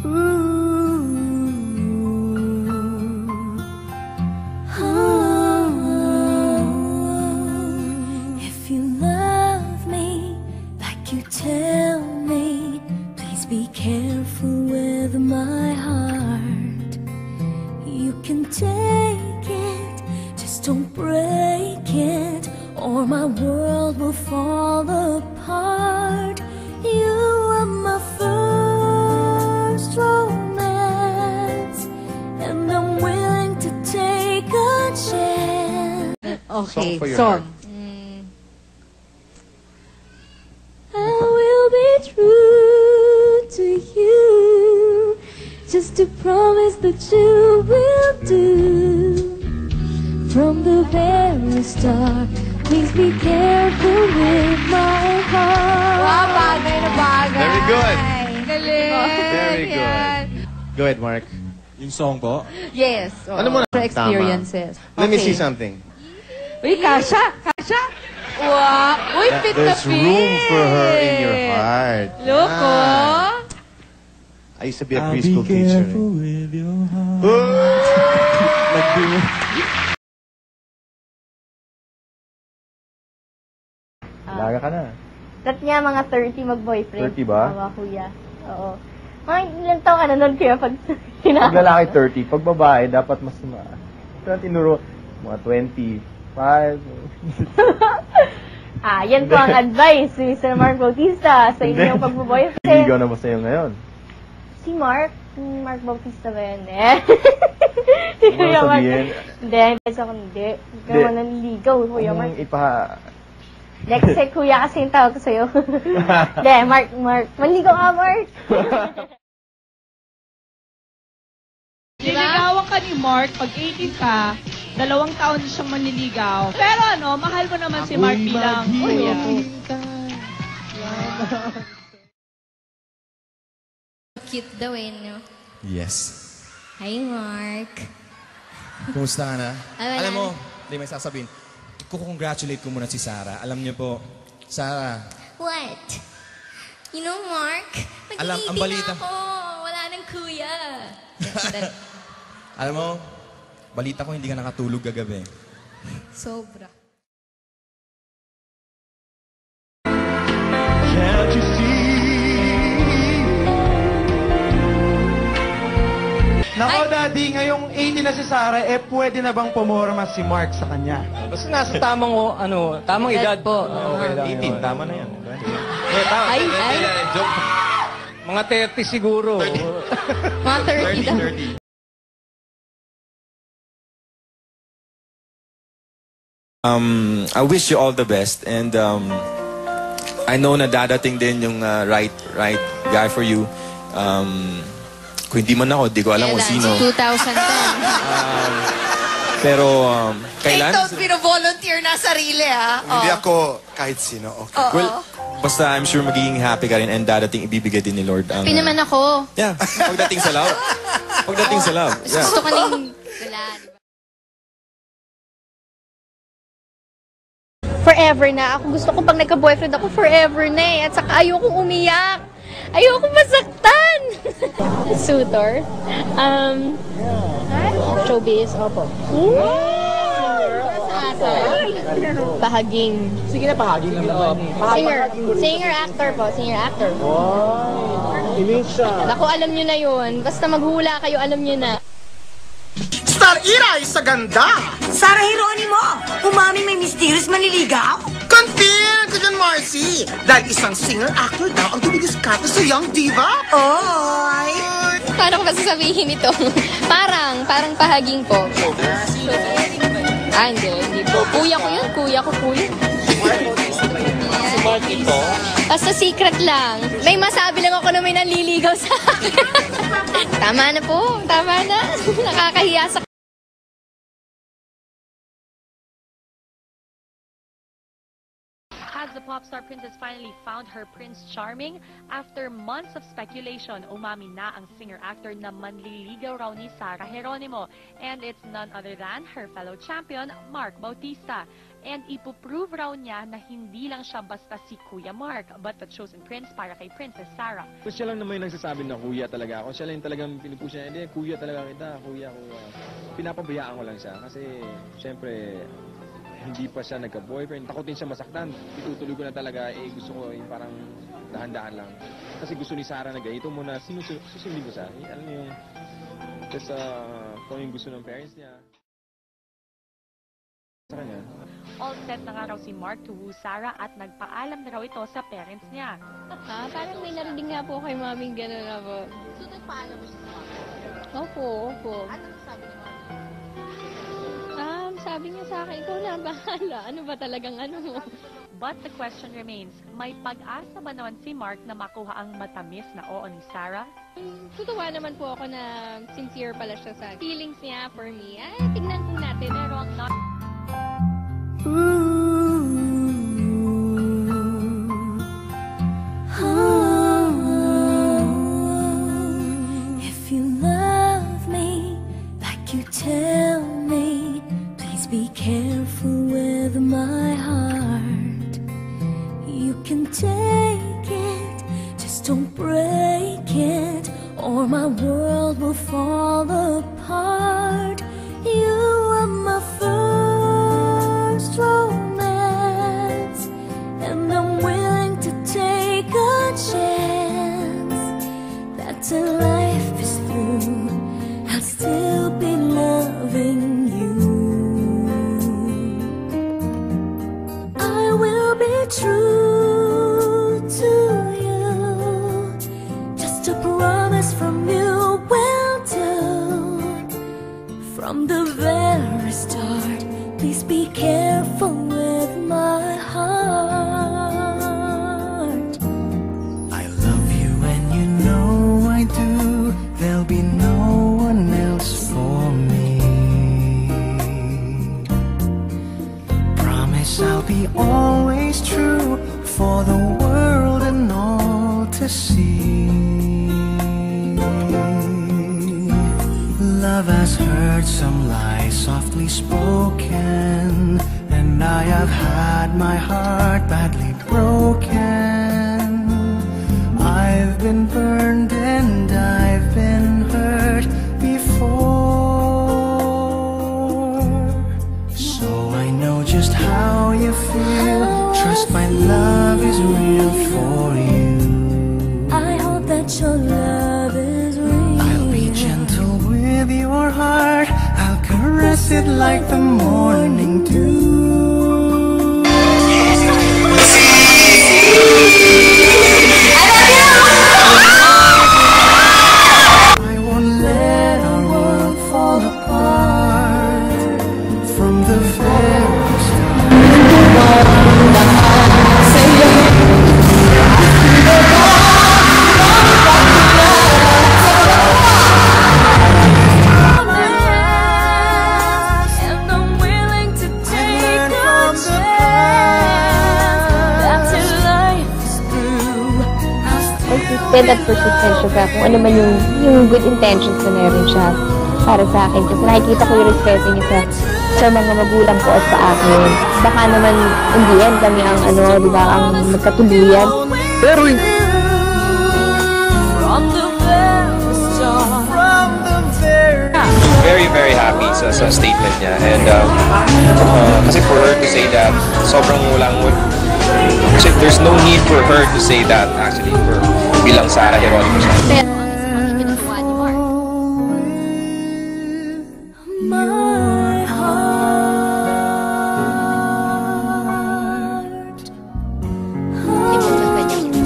true. If you love me like you tell me, please be careful with my heart. You can take it, just don't break it, or my world will fall apart. You are my first romance, and I'm willing to take a chance. Okay, song. I will be true to you, just to promise that you will do. From the very start, please be careful with my heart. Wow, bagay na bagay. Very good. Galing. Very good. Yan. Go ahead, Mark. Yung song po? Yes. Ano mo na? For experiences. Let me Okay. see something. Uy, Kasha! Kasha! Wow! Uy, fit na There's fit! room for her in your heart. Look, oh! I used to be a preschool teacher. With your heart. Laga ka na. Tat niya mga 30 mag-boyfriend. 30 ba? Oo, kuya. Oo. Mga ilang taong ka na nun, kuya, pag Pag lalaki 30, pag babae, dapat mas Kaya tinuro, mga 25. yan po ang advice ni Sir Mark Bautista sa inyong pag-boyfriend. Niligaw na ba sa'yo ngayon? Si Mark Bautista ba yun? Eh? Si Ano Kuya Mark. sabihin? Hindi, hindi. Hindi ka man nanliligaw, Kuya Mark. Next say, Kuya, kasi yung tawag ko sa'yo. Hindi, Mark. Manligaw ka, Mark. Niligawan ka ni Mark pag 18 ka, 2 taon siyang manliligaw. Pero ano, mahal mo naman si Mark bilang kuya. Cute daw eh, no? Yes. Hi, Mark. Kumusta ka na? Wala Alam mo, na. may sasabihin. Congratulate ko muna si Sarah. Alam niyo po, Sarah. What? You know, Mark, Alam, ang balita. ako. Wala nang kuya. Alam mo, balita ko hindi ka nakatulog kagabi. Sobra. Can't you see? Nako, Daddy, ngayong 80 na si Sarah, pwede na bang pumorma si Mark sa kanya? Basta nasa tamang edad po. Okay lang 18, tama na yan. Ay. Joke. Mga 30 siguro. Mga 30 daw. 30. I wish you all the best and I know na dadating din yung right guy for you. Kung hindi man ako, di ko alam kung sino. 2010. Pero kailan? Ito, pino-volunteer na sarili, ha? Hindi ako kahit sino, okay. Well, basta I'm sure magiging happy ka rin and dadating ibibigay din ni Lord ang... Pinaman ako. Yeah, pagdating sa love. Pagdating sa love. Yeah. Gusto ko ning wala, di ba? Forever na. Ako gusto ko pag nagka-boyfriend ako, forever na eh. At saka ayokong umiyak. Ayokong masaktan. Suitor. Showbiz, opo. Pahaging. Sige na, pahaging lang naman. Singer, actor po. Singer, actor. Wow! Inisha. Naku, alam nyo na yun. Basta maghula kayo, alam nyo na. Star Iray sa ganda! Sarah Geronimo, umaming may mysterious manliligaw? Confirm ka dyan, Marcy! Dahil isang singer-actor daw ang dumidiskarte sa Young Diva? Oy! Paano ko ba sasabihin ito? parang pahaging po. Hindi po. Kuya ko yun, kuya. Si Mark ito. Basta secret lang. May masabi lang ako na may nanliligaw sa akin. Tama na po, tama na. Nakakahiya sa... Has the pop star princess finally found her Prince Charming. After months of speculation, umamin na ang singer-actor na manliligaw raw ni Sarah Geronimo. And it's none other than her fellow champion, Mark Bautista. And ipuprove raw niya na hindi lang siya basta si Kuya Mark, but the chosen prince para kay Princess Sarah. Kung siya lang naman yung nagsasabi na kuya talaga ako, siya lang yung talagang pinupush niya, hindi, kuya talaga kita, kuya. Pinapabayaan ko lang siya kasi, syempre, hindi pa siya nagka-boyfriend. Takotin siya masaktan. Itutuloy ko na talaga, gusto ko yung parang dahan-dahan lang. Kasi gusto ni Sarah na ganito muna, susundin ko siya. Alam mo yung, just kung yung gusto ng parents niya. Sa kanya. All set na nga raw si Mark to woo Sarah at nagpaalam na raw ito sa parents niya. Parang may narinig nga po kay maming gano'n na po. So, nagpaalam mo siya sa mami? Opo. Ano sabi ni mami? Sabi niya sa akin, ikaw na bahala. Ano ba talagang ano mo? But the question remains, may pag-asa ba naman si Mark na makuha ang matamis na oo ni Sarah? Tutuwa naman po ako na sincere pala siya sa feelings niya for me. Ay, tignan po natin. Pero ang not... If you love me like you tell me, please be careful with my heart. You can take it, just don't break it, or my world will fall apart. You are my first romance, and I'm willing to take a chance that till life is through, I'll still be loving you. I will be true to you, just a promise from you will do. From the very start, please be careful with my heart. I love you and you know I do. There'll be no one else for me. Promise I'll be always true for the world and all to see. Love has heard some lies softly spoken, and I have had my heart badly broken. I've been burned and I've been hurt before, so I know just how you feel. Trust my love is real for you. I hope that your love is real. I'll be gentle with your heart, I'll caress it like the morning dew. I won't let our world fall apart from the very start. Consistent at persistent siya kung ano man yung good intentions na meron siya para sa akin. Kasi nakikita ko yung respeto niya sa mga magulang ko at sa akin. Baka naman in the end kami ang di ba, ang magkatuluyan. Pero very, very happy sa statement niya. And kasi for her to say that, sobrang kasi there's no need for her to say that actually for bilang Sarah Geronimo siya. My heart.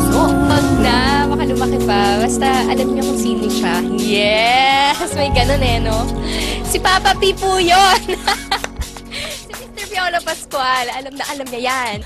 Huwag na, baka lumaki pa. Basta alam niyo kung sino siya. Yes! May ganun no? Si Papa P po yun! Si Mr. Piolo Pascual, alam na alam niya yan.